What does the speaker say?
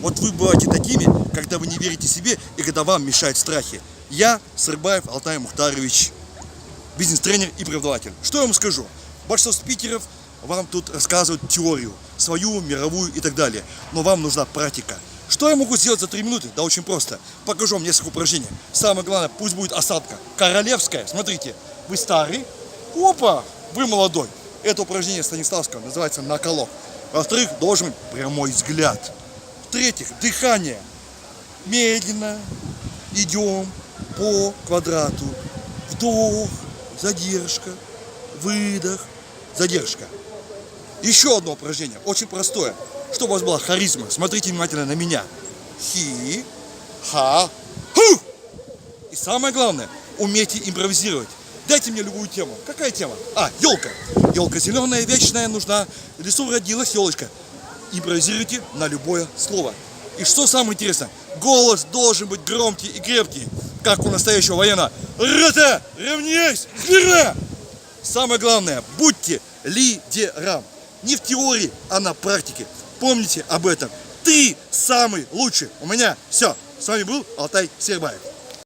Вот вы бываете такими, когда вы не верите себе и когда вам мешают страхи. Я Сырбаев Алтай Мухтарович, бизнес-тренер и преподаватель. Что я вам скажу? Большинство спикеров вам тут рассказывают теорию, свою, мировую и так далее. Но вам нужна практика. Что я могу сделать за 3 минуты? Да очень просто. Покажу вам несколько упражнений. Самое главное, пусть будет осадка. Королевская. Смотрите, вы старый, опа, вы молодой. Это упражнение Станиславского называется наколок. Во-вторых, должен быть прямой взгляд. В-третьих, дыхание. Медленно идем по квадрату. Вдох, задержка, выдох, задержка. Еще одно упражнение, очень простое. Чтобы у вас была харизма, смотрите внимательно на меня. Хи, ха, ху. И самое главное, умейте импровизировать. Дайте мне любую тему. Какая тема? Елка. Елка зеленая, вечная, нужна. В лесу родилась елочка. Импровизируйте на любое слово. И что самое интересное, голос должен быть громкий и крепкий, как у настоящего военного. Рота, равняйсь, смирно! Самое главное, будьте лидером. Не в теории, а на практике. Помните об этом. Ты самый лучший. У меня все. С вами был Алтай Сербаев.